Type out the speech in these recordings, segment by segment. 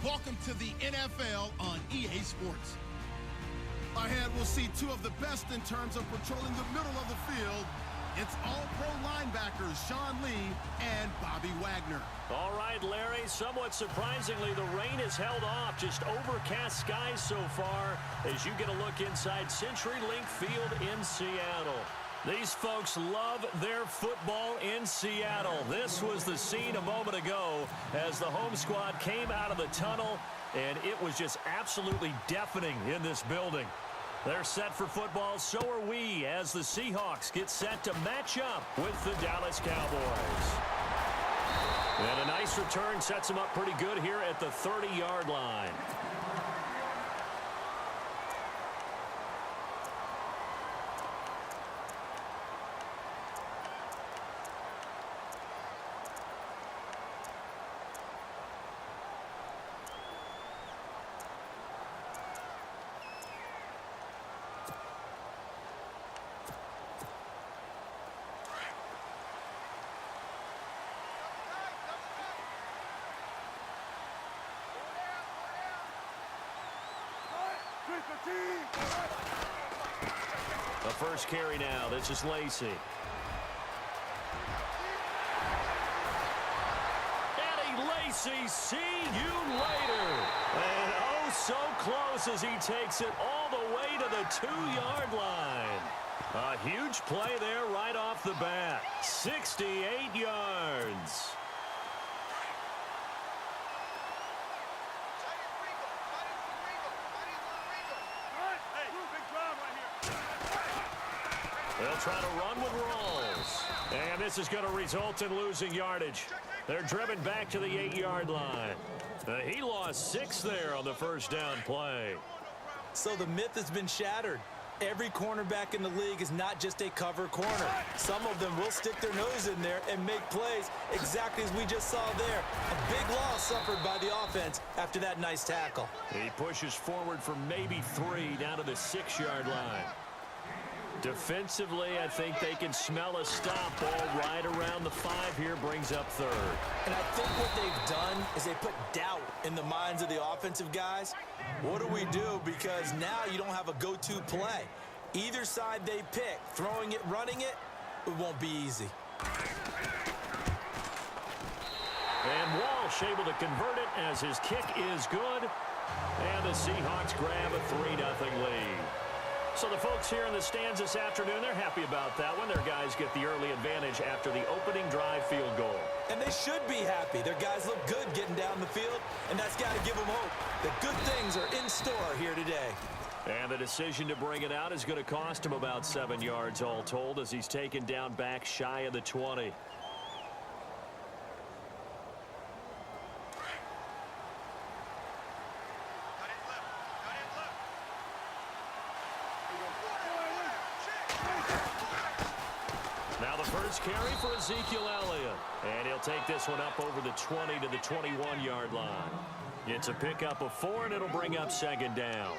Welcome to the NFL on EA Sports. Ahead, we'll see two of the best in terms of patrolling the middle of the field. It's all-pro linebackers Sean Lee and Bobby Wagner. All right, Larry, somewhat surprisingly, the rain has held off. Just overcast skies so far as you get a look inside CenturyLink Field in Seattle. These folks love their football in Seattle. This was the scene a moment ago as the home squad came out of the tunnel, and it was just absolutely deafening in this building. They're set for football, so are we, as the Seahawks get set to match up with the Dallas Cowboys. And a nice return sets them up pretty good here at the 30-yard line. The first carry now. This is Lacy. Eddie Lacy, see you later. And oh, so close as he takes it all the way to the 2-yard line. A huge play there right off the bat. 68 yards. They'll try to run with rolls. And this is going to result in losing yardage. They're driven back to the 8-yard line. He lost 6 there on the first down play. So the myth has been shattered. Every cornerback in the league is not just a cover corner. Some of them will stick their nose in there and make plays exactly as we just saw there. A big loss suffered by the offense after that nice tackle. He pushes forward for maybe 3 down to the 6-yard line. Defensively, I think they can smell a stop ball right around the 5 here, brings up 3rd. And I think what they've done is they put doubt in the minds of the offensive guys. What do we do? Because now you don't have a go-to play. Either side they pick, throwing it, running it, it won't be easy. And Walsh able to convert it as his kick is good. And the Seahawks grab a 3-0 lead. So the folks here in the stands this afternoon, they're happy about that one. Their guys get the early advantage after the opening drive field goal. And they should be happy. Their guys look good getting down the field, and that's got to give them hope that good things are in store here today. And the decision to bring it out is going to cost him about 7 yards all told as he's taken down back shy of the 20. Now the first carry for Ezekiel Elliott. And he'll take this one up over the 20 to the 21-yard line. It's a pickup of 4, and it'll bring up 2nd down.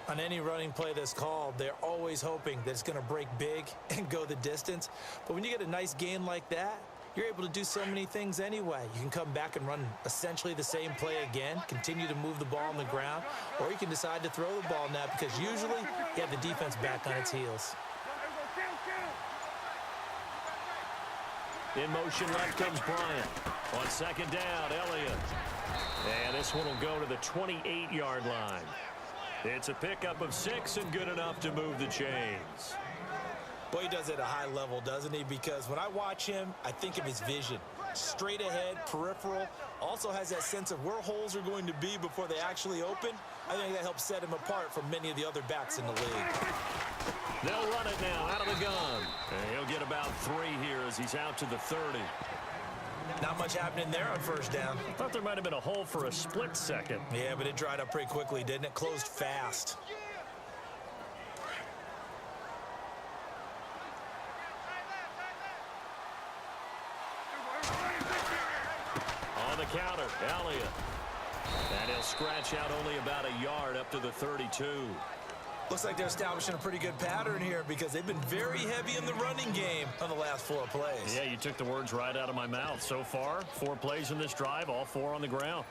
On any running play that's called, they're always hoping that it's going to break big and go the distance. But when you get a nice gain like that, you're able to do so many things anyway. You can come back and run essentially the same play again, continue to move the ball on the ground, or you can decide to throw the ball now because usually you have the defense back on its heels. In motion left comes Bryant. On 2nd down, Elliott. And this one will go to the 28-yard line. It's a pickup of 6 and good enough to move the chains. Boy, he does it at a high level, doesn't he? Because when I watch him, I think of his vision. Straight ahead, peripheral. Also has that sense of where holes are going to be before they actually open. I think that helps set him apart from many of the other backs in the league. They'll run it now out of the gun. And he'll get about 3 here as he's out to the 30. Not much happening there on first down. Thought there might have been a hole for a split second. Yeah, but it dried up pretty quickly, didn't it? Closed fast. On the counter, Elliott. And he'll scratch out only about a yard up to the 32. Looks like they're establishing a pretty good pattern here because they've been very heavy in the running game on the last 4 plays. Yeah, you took the words right out of my mouth. So far, 4 plays in this drive, all 4 on the ground.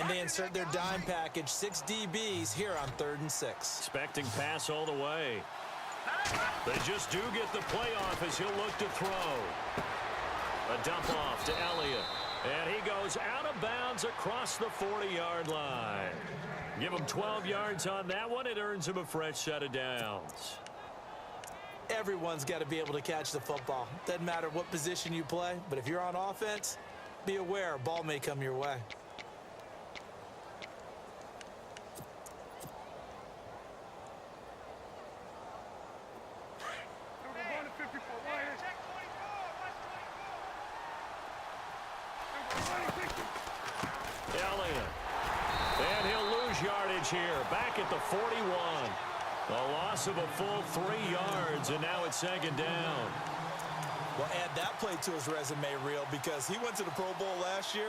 And they insert their dime package, 6 DBs here on 3rd and 6. Expecting pass all the way. They just do get the playoff as he'll look to throw. A dump off to Elliott. And he goes out of bounds across the 40-yard line. Give him 12 yards on that one. It earns him a fresh set of downs. Everyone's got to be able to catch the football. Doesn't matter what position you play, but if you're on offense, be aware a ball may come your way. Elliott. And he'll lose yardage here. Back at the 41. A loss of a full 3 yards, and now it's 2nd down. Well, add that play to his resume reel because he went to the Pro Bowl last year.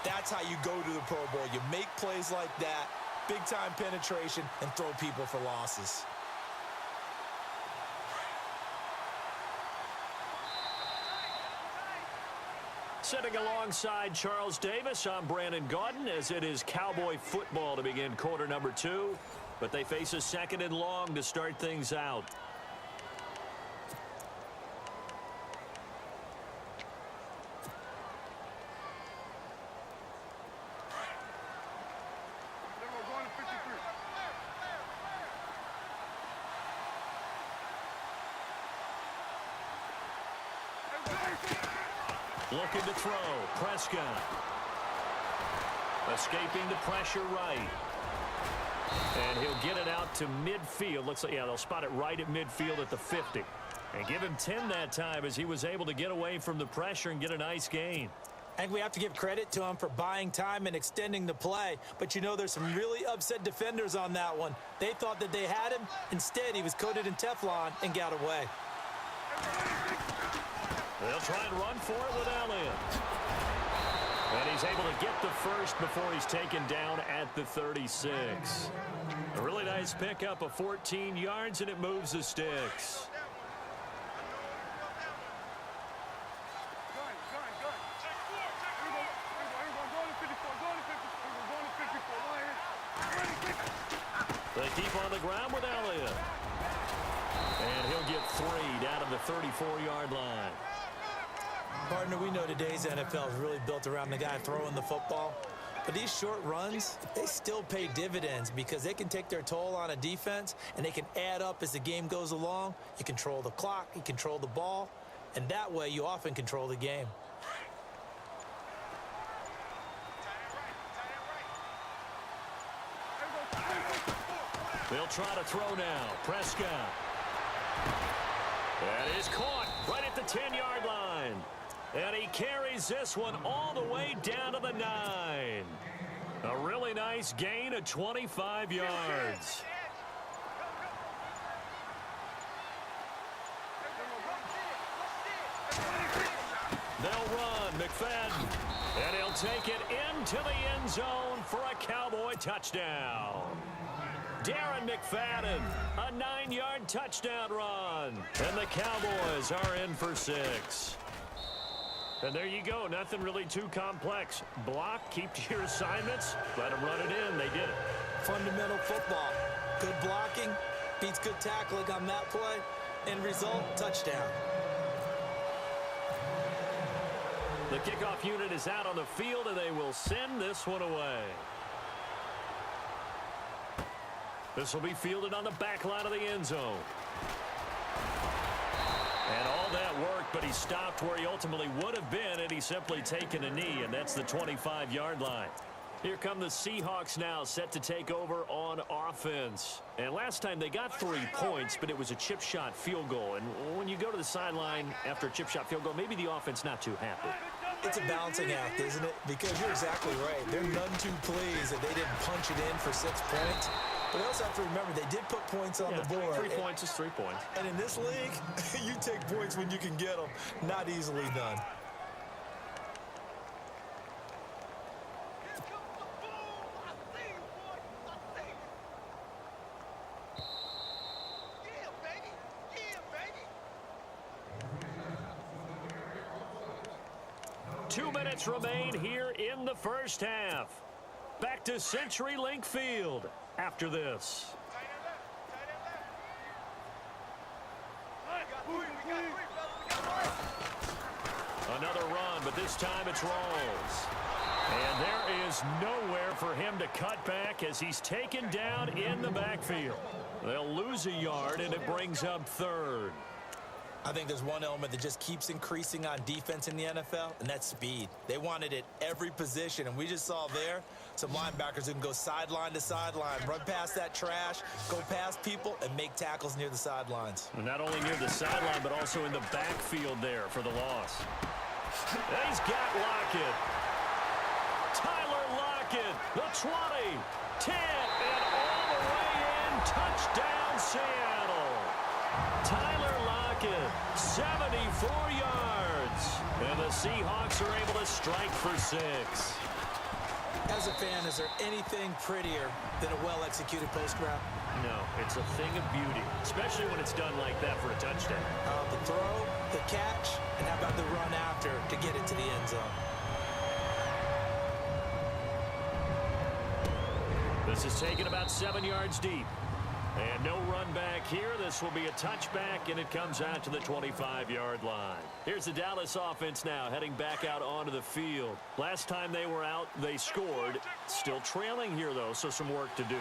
That's how you go to the Pro Bowl. You make plays like that, big-time penetration, and throw people for losses. Sitting alongside Charles Davis, I'm Brandon Gaudin, as it is Cowboy football to begin quarter number 2. But they face a 2nd and long to start things out. Looking to throw. Prescott. Escaping the pressure right. And he'll get it out to midfield. Looks like, yeah, they'll spot it right at midfield at the 50. And give him 10 that time as he was able to get away from the pressure and get a nice gain. I think we have to give credit to him for buying time and extending the play. But you know there's some really upset defenders on that one. They thought that they had him. Instead, he was coated in Teflon and got away. They'll try and run for it with Elliott. And he's able to get the first before he's taken down at the 36. A really nice pickup of 14 yards, and it moves the sticks. They keep on the ground with Elliott. And he'll get 3 down to the 34-yard line. Partner, we know today's NFL is really built around the guy throwing the football. But these short runs, they still pay dividends because they can take their toll on a defense and they can add up as the game goes along. You control the clock, you control the ball, and that way you often control the game. They'll try to throw now. Prescott. That is caught right at the 10-yard line. And he carries this one all the way down to the 9. A really nice gain of 25 yards. They'll run. McFadden. And he'll take it into the end zone for a Cowboy touchdown. Darren McFadden, a 9-yard touchdown run. And the Cowboys are in for 6. And there you go. Nothing really too complex. Block, keep to your assignments, let them run it in. They did it. Fundamental football. Good blocking beats good tackling on that play. End result, touchdown. The kickoff unit is out on the field, and they will send this one away. This will be fielded on the back line of the end zone. And all that worked, but he stopped where he ultimately would have been had he simply taken a knee, and that's the 25-yard line. Here come the Seahawks now, set to take over on offense. And last time they got 3 points, but it was a chip shot field goal. And when you go to the sideline after a chip shot field goal, maybe the offense not too happy. It's a balancing act, isn't it? Because you're exactly right. They're none too pleased that they didn't punch it in for 6 points. But you also have to remember, they did put points on the board. 3 points is 3 points. And in this league, you take points when you can get them. Not easily done. Two minutes remain here in the first half. Back to CenturyLink Field after this. Another run, but this time it's Rawls. And there is nowhere for him to cut back as he's taken down in the backfield. They'll lose a yard, and it brings up third. I think there's one element that just keeps increasing on defense in the NFL, and that's speed. They want it at every position, and we just saw there some linebackers who can go sideline to sideline, run past that trash, go past people, and make tackles near the sidelines. And not only near the sideline, but also in the backfield there for the loss. And he's got Lockett. Tyler Lockett, the 20, 10, and all the way in. Touchdown, Seattle. Tyler Lockett, 74 yards. And the Seahawks are able to strike for 6. As a fan, is there anything prettier than a well-executed post route? No, it's a thing of beauty, especially when it's done like that for a touchdown. The throw, the catch, and how about the run after to get it to the end zone? This is taken about 7 yards deep. And no run back here. This will be a touchback, and it comes out to the 25-yard line. Here's the Dallas offense now heading back out onto the field. Last time they were out, they scored. Still trailing here, though, so some work to do.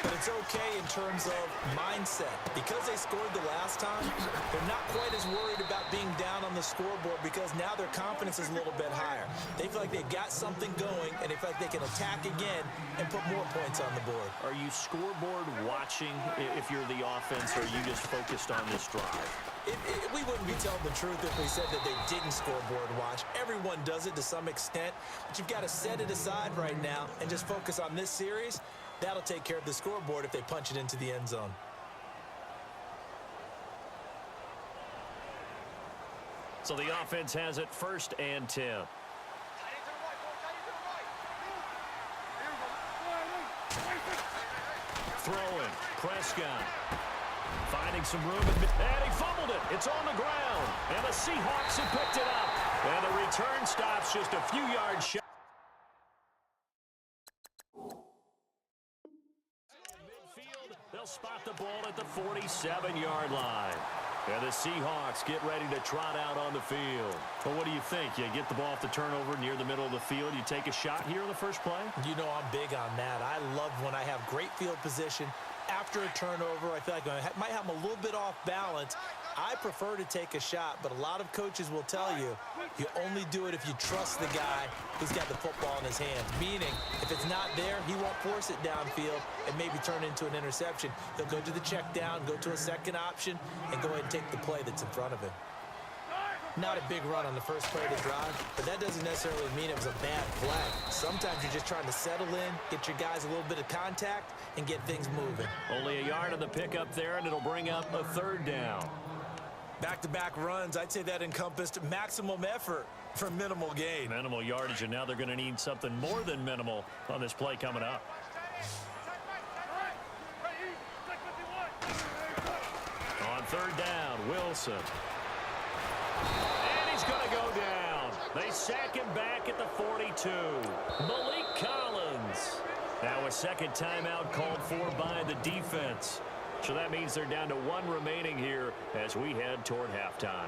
But it's okay in terms of mindset. Because they scored the last time, they're not quite as worried about being down on the scoreboard because now their confidence is a little bit higher. They feel like they've got something going, and they feel like they can attack again and put more points on the board. Are you scoreboard watching if you're the offense, or are you just focused on this drive? We wouldn't be telling the truth if we said that they didn't scoreboard watch. Everyone does it to some extent, but you've got to set it aside right now and just focus on this series. That'll take care of the scoreboard if they punch it into the end zone. So the offense has it 1st and 10. Throwing, Prescott. Finding some room, and he fumbled it. It's on the ground, and the Seahawks have picked it up. And the return stops just a few yards shy. Midfield, they'll spot the ball at the 47-yard line. And the Seahawks get ready to trot out on the field. Well, what do you think? You get the ball off the turnover near the middle of the field. You take a shot here in the first play? You know I'm big on that. I love when I have great field position. After a turnover, I feel like I might have them a little bit off balance. I prefer to take a shot, but a lot of coaches will tell you, you only do it if you trust the guy who's got the football in his hands. Meaning, if it's not there, he won't force it downfield and maybe turn into an interception. He'll go to the check down, go to a second option, and go ahead and take the play that's in front of him. Not a big run on the first play of the drive, but that doesn't necessarily mean it was a bad play. Sometimes you're just trying to settle in, get your guys a little bit of contact, and get things moving. Only a yard on the pickup there, and it'll bring up a 3rd down. Back-to-back runs, I'd say that encompassed maximum effort for minimal gain. Minimal yardage, and now they're going to need something more than minimal on this play coming up. On 3rd down, Wilson. And he's going to go down. They sack him back at the 42. Malik Collins. Now a second timeout called for by the defense. So that means they're down to 1 remaining here as we head toward halftime.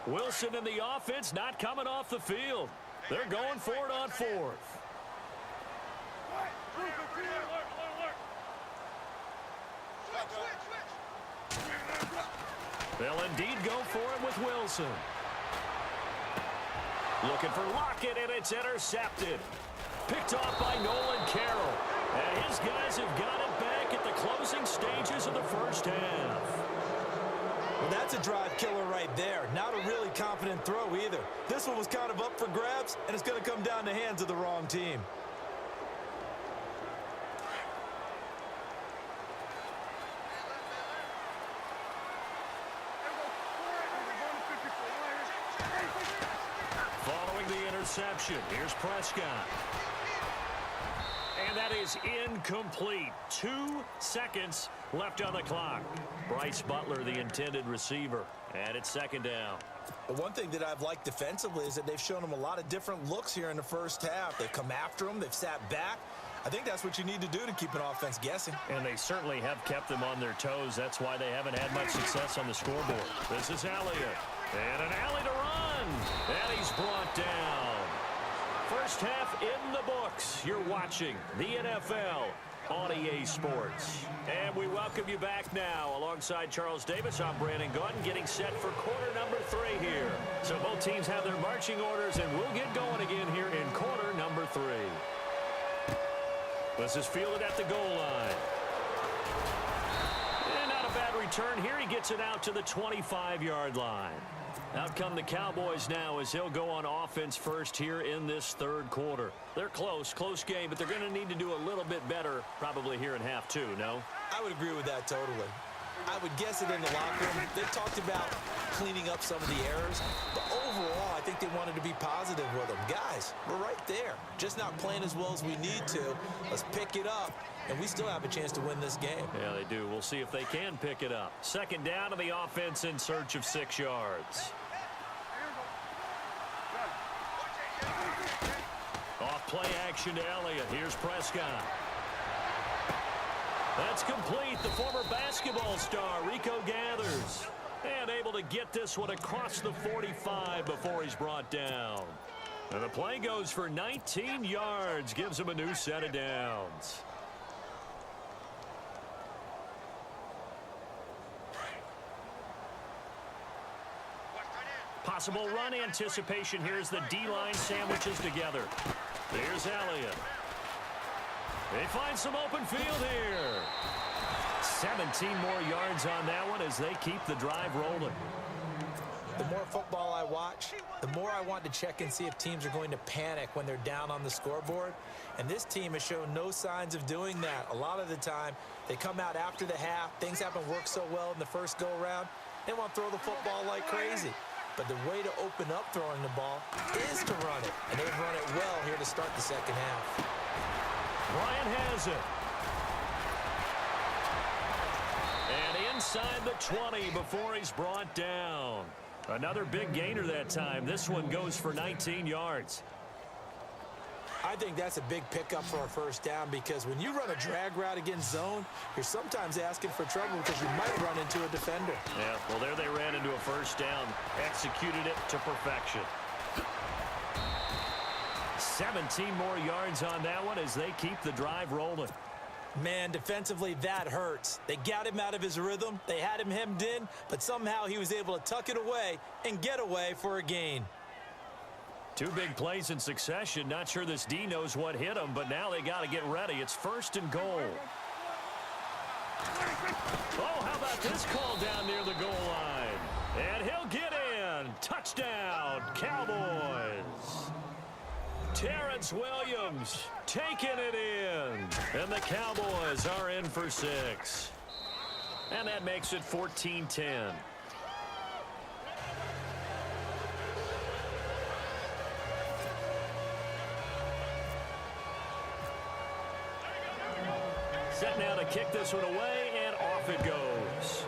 Wilson and the offense not coming off the field. They're going for it on 4th. They'll indeed go for it with Wilson. Looking for Lockett, and it's intercepted. Picked off by Nolan Carroll. And his guys have got it back at the closing stages of the first half. Well, that's a drive killer right there. Not a really confident throw either. This one was kind of up for grabs, and it's going to come down the hands of the wrong team. Following the interception, here's Prescott. And And that is incomplete. 2 seconds left on the clock. Bryce Butler, the intended receiver. And it's second down. The one thing that I've liked defensively is that they've shown him a lot of different looks here in the first half. They've come after him. They've sat back. I think that's what you need to do to keep an offense guessing. And they certainly have kept them on their toes. That's why they haven't had much success on the scoreboard. This is Elliott. And an alley to run. And he's brought down. First half in the books. You're watching the NFL on EA Sports. And we welcome you back now. Alongside Charles Davis, I'm Brandon Gordon, getting set for quarter number 3 here. So both teams have their marching orders, and we'll get going again here in quarter number 3. This is fielded at the goal line. And not a bad return here. He gets it out to the 25-yard line. Out come the Cowboys now as he'll go on offense first here in this third quarter. They're close game, but they're going to need to do a little bit better probably here in half 2, no? I would agree with that totally. I would guess it in the locker room. They talked about cleaning up some of the errors, but overall, I think they wanted to be positive with them. Guys, we're right there. Just not playing as well as we need to. Let's pick it up, and we still have a chance to win this game. Yeah, they do. We'll see if they can pick it up. Second down to the offense in search of 6 yards. Off play action to Elliott. Here's Prescott. That's complete. The former basketball star, Rico Gathers. And able to get this one across the 45 before he's brought down. And the play goes for 19 yards. Gives him a new set of downs. Possible run anticipation. Here's the D-line sandwiches together. Here's Elliott. They find some open field here. 17 more yards on that one as they keep the drive rolling. The more football I watch, the more I want to check and see if teams are going to panic when they're down on the scoreboard. And this team has shown no signs of doing that. A lot of the time, they come out after the half. Things haven't worked so well in the first go-around. They want to throw the football like crazy. But the way to open up throwing the ball is to run it. And they've run it well here to start the second half. Bryant has it. And inside the 20 before he's brought down. Another big gainer that time. This one goes for 19 yards. I think that's a big pickup for a first down because when you run a drag route against zone, you're sometimes asking for trouble because you might run into a defender. Yeah, well, there they ran into a first down. Executed it to perfection. 17 more yards on that one as they keep the drive rolling. Man, defensively, that hurts. They got him out of his rhythm. They had him hemmed in, but somehow he was able to tuck it away and get away for a gain. 2 big plays in succession. Not sure this D knows what hit him, but now they got to get ready. It's first and goal. Oh, how about this call down near the goal line? And he'll get in. Touchdown, Cowboys. Terrence Williams taking it in. And the Cowboys are in for 6. And that makes it 14-10. Set now to kick this one away, and off it goes.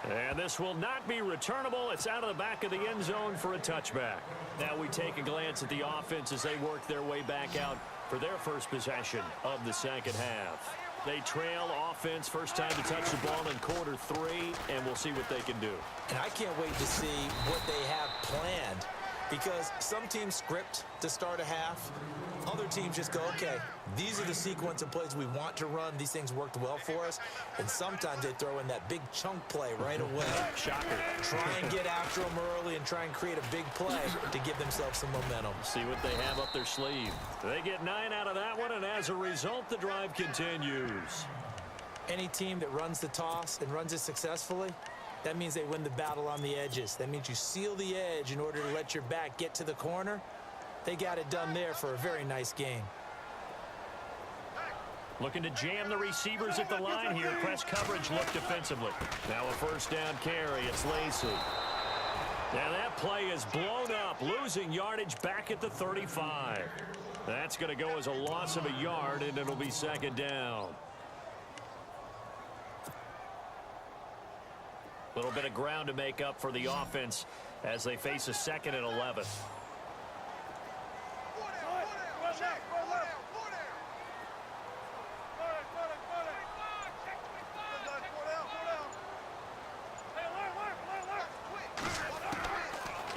And this will not be returnable. It's out of the back of the end zone for a touchback. Now we take a glance at the offense as they work their way back out for their first possession of the second half. They trail offense, first time to touch the ball in quarter 3, and we'll see what they can do. And I can't wait to see what they have planned because some teams script to start a half. Other teams just go, okay, these are the sequence of plays we want to run. These things worked well for us. And sometimes they throw in that big chunk play right away. Shocker. Try and get after them early and try and create a big play to give themselves some momentum. See what they have up their sleeve. They get 9 out of that one, and as a result, the drive continues. Any team that runs the toss and runs it successfully, that means they win the battle on the edges. That means you seal the edge in order to let your back get to the corner. They got it done there for a very nice game. Looking to jam the receivers at the line here. Press coverage look defensively. Now a first down carry. It's Lacy. And that play is blown up, losing yardage back at the 35. That's going to go as a loss of a yard, and it'll be second down. A little bit of ground to make up for the offense as they face a 2nd and 11.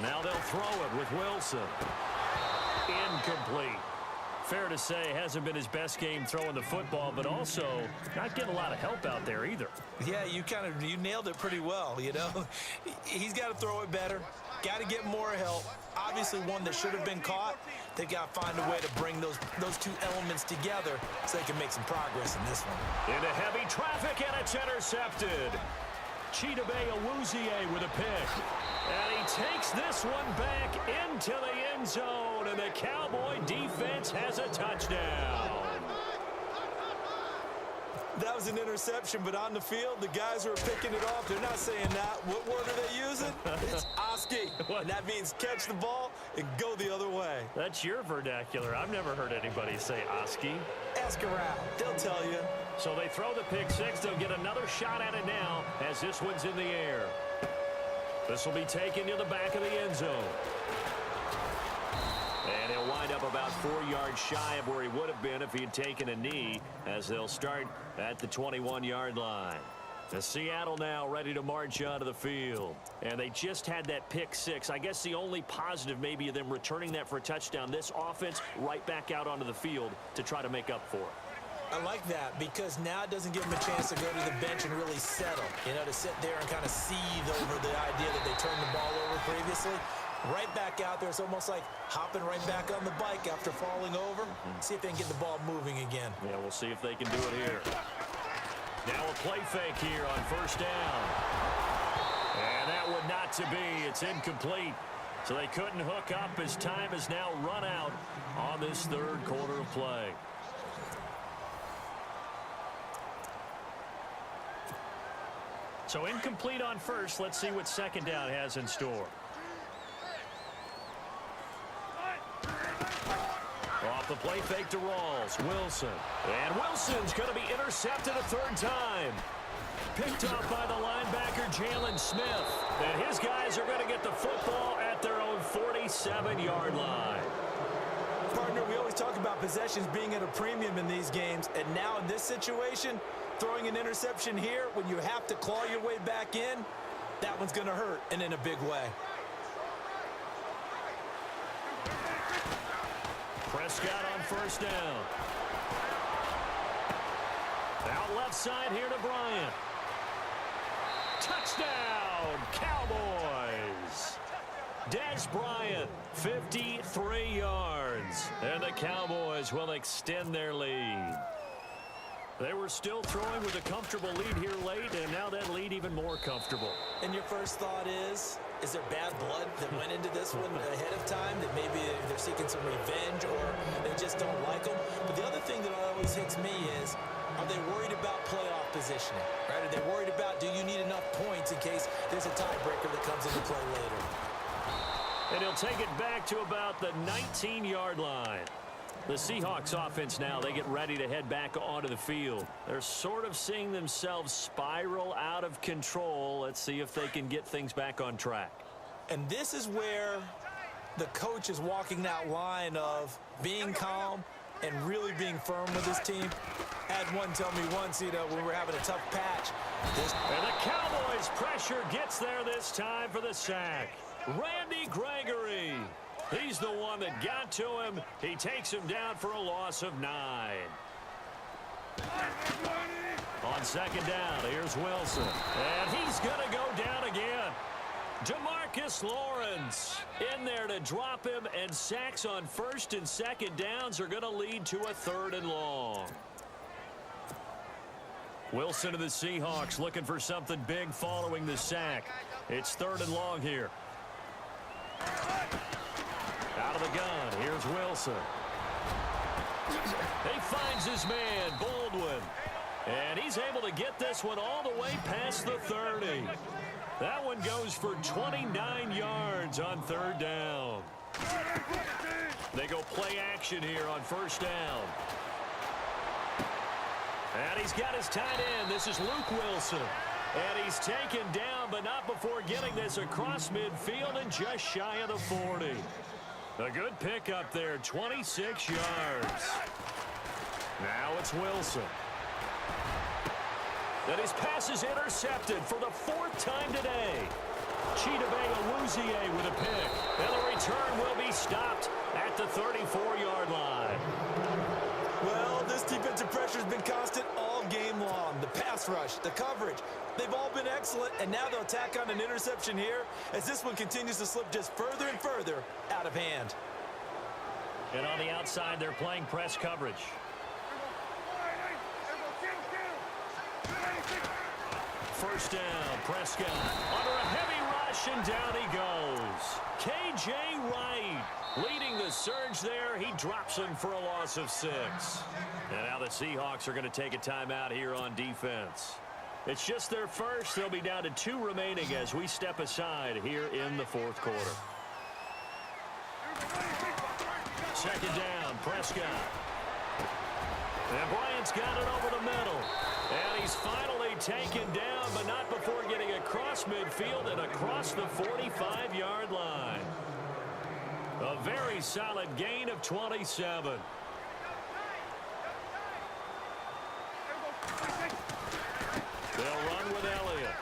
Now they'll throw it with Wilson. Incomplete. Fair to say, hasn't been his best game throwing the football, but also not getting a lot of help out there either. Yeah, you nailed it pretty well, you know. He's got to throw it better. Got to get more help. Obviously one that should have been caught. They've got to find a way to bring those two elements together so they can make some progress in this one. Into heavy traffic, and it's intercepted. Chidobe Awuzie with a pick. And he takes this one back into the end zone, and the Cowboy defense has a touchdown. That was an interception, but on the field, the guys who are picking it off, they're not saying that. What word are they using? It's Oski. And that means catch the ball and go the other way. That's your vernacular. I've never heard anybody say Oski. Ask around. They'll tell you. So they throw the pick six. They'll get another shot at it now as this one's in the air. This will be taken to the back of the end zone. And he'll wind up about 4 yards shy of where he would have been if he had taken a knee, as they'll start at the 21-yard line. The Seattle now ready to march onto the field. And they just had that pick six. I guess the only positive maybe of them returning that for a touchdown. This offense right back out onto the field to try to make up for it. I like that because now it doesn't give them a chance to go to the bench and really settle. You know, to sit there and kind of seethe over the idea that they turned the ball over previously. Right back out there. It's almost like hopping right back on the bike after falling over. See if they can get the ball moving again. Yeah, we'll see if they can do it here. Now a play fake here on first down. And that would not to be. It's incomplete. So they couldn't hook up as time has now run out on this third quarter of play. So incomplete on first. Let's see what second down has in store. Off the play fake to Rawls. Wilson. And Wilson's going to be intercepted a third time. Picked up by the linebacker, Jalen Smith. And his guys are going to get the football at their own 47-yard line. Partner, we always talk about possessions being at a premium in these games. And now in this situation, throwing an interception here when you have to claw your way back in, that one's going to hurt, and in a big way. Prescott on first down. Out left side here to Bryant. Touchdown, Cowboys. Dez Bryant, 53 yards. And the Cowboys will extend their lead. They were still throwing with a comfortable lead here late, and now that lead even more comfortable. And your first thought is there bad blood that went into this one ahead of time, that maybe they're seeking some revenge or they just don't like them? But the other thing that always hits me is, are they worried about playoff positioning? Right? Are they worried about, do you need enough points in case there's a tiebreaker that comes into play later? And he'll take it back to about the 19-yard line. The Seahawks offense now, they get ready to head back onto the field. They're sort of seeing themselves spiral out of control. Let's see if they can get things back on track. And this is where the coach is walking that line of being calm and really being firm with his team. Had one tell me once, you know, when we're having a tough patch. And the Cowboys' pressure gets there this time for the sack. Randy Gregory. He's the one that got to him. He takes him down for a loss of 9. On second down, here's Wilson. And he's going to go down again. DeMarcus Lawrence in there to drop him, and sacks on first and second downs are going to lead to a third and long. Wilson of the Seahawks looking for something big following the sack. It's third and long here. Out of the gun, here's Wilson. He finds his man, Baldwin. And he's able to get this one all the way past the 30. That one goes for 29 yards on third down. They go play action here on first down. And he's got his tight end. This is Luke Wilson. And he's taken down, but not before getting this across midfield and just shy of the 40. A good pickup there, 26 yards. Now it's Wilson. And his pass is intercepted for the 4th time today. Chidobe Awuzie with a pick. And the return will be stopped at the 34-yard line. Well, this defensive pressure has been constant all game long. The pass rush, the coverage, they've all been excellent, and now they'll tack on an interception here as this one continues to slip just further and further out of hand. And on the outside, they're playing press coverage. First down, Prescott under a heavy rush, and down he goes. K.J. Wright leading the surge there. He drops him for a loss of 6. And now the Seahawks are going to take a timeout here on defense. It's just their first. They'll be down to 2 remaining as we step aside here in the 4th quarter. Second down, Prescott. And Bryant's got it over the middle. And he's finally taken down, but not before getting across midfield and across the 45-yard line. A very solid gain of 27. They'll run with Elliott.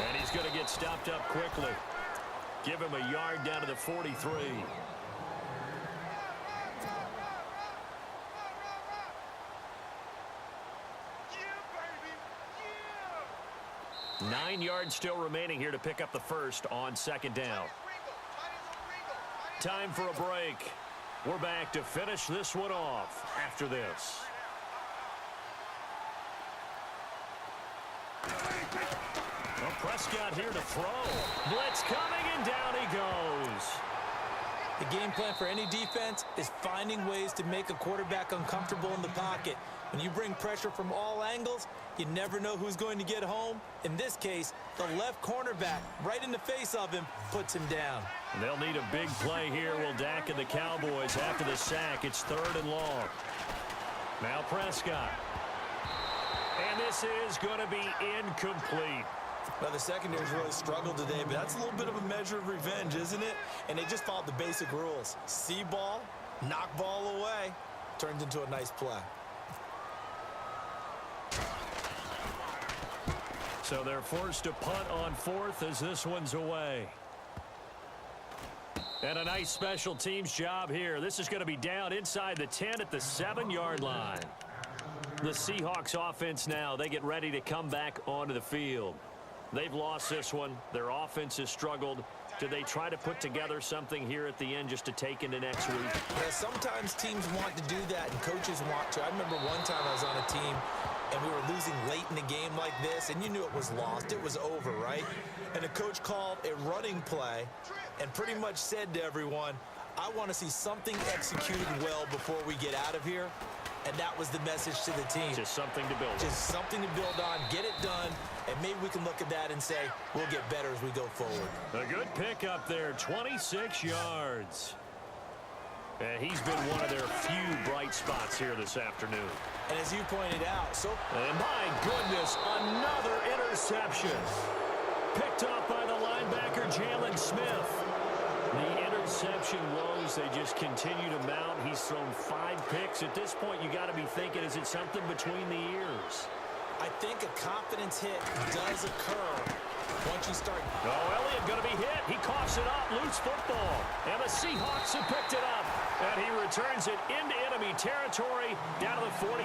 And he's going to get stopped up quickly. Give him a yard down to the 43. 9 yards still remaining here to pick up the first on second down. Time for a break. We're back to finish this one off after this. Well, Prescott here to throw. Blitz coming, and down he goes. The game plan for any defense is finding ways to make a quarterback uncomfortable in the pocket. When you bring pressure from all angles, you never know who's going to get home. In this case, the left cornerback, right in the face of him, puts him down. They'll need a big play here, will Dak and the Cowboys after the sack. It's 3rd and long. Now Prescott. And this is going to be incomplete. Well, the secondary's really struggled today, but that's a little bit of a measure of revenge, isn't it? And they just followed the basic rules. See ball, knock ball away, turns into a nice play. So they're forced to punt on 4th as this one's away. And a nice special teams job here. This is going to be down inside the 10 at the 7-yard line. The Seahawks offense now, they get ready to come back onto the field. They've lost this one. Their offense has struggled. Do they try to put together something here at the end just to take into next week? Yeah, sometimes teams want to do that and coaches want to. I remember one time I was on a team and we were losing late in the game like this, and you knew it was lost. It was over, right? And the coach called a running play and pretty much said to everyone, I want to see something executed well before we get out of here. And that was the message to the team. Just something to build on. Just something to build on, get it done, and maybe we can look at that and say, we'll get better as we go forward. A good pickup there, 26 yards. And he's been one of their few bright spots here this afternoon. And as you pointed out, and my goodness, another interception. Picked off by the linebacker, Jalen Smith. The interception woes, they just continue to mount. He's thrown 5 picks. At this point, you got to be thinking, is it something between the ears? I think a confidence hit does occur once you start. Oh, Elliott going to be hit. He coughs it up, loose football. And the Seahawks have picked it up. And he returns it into enemy territory down to the 40.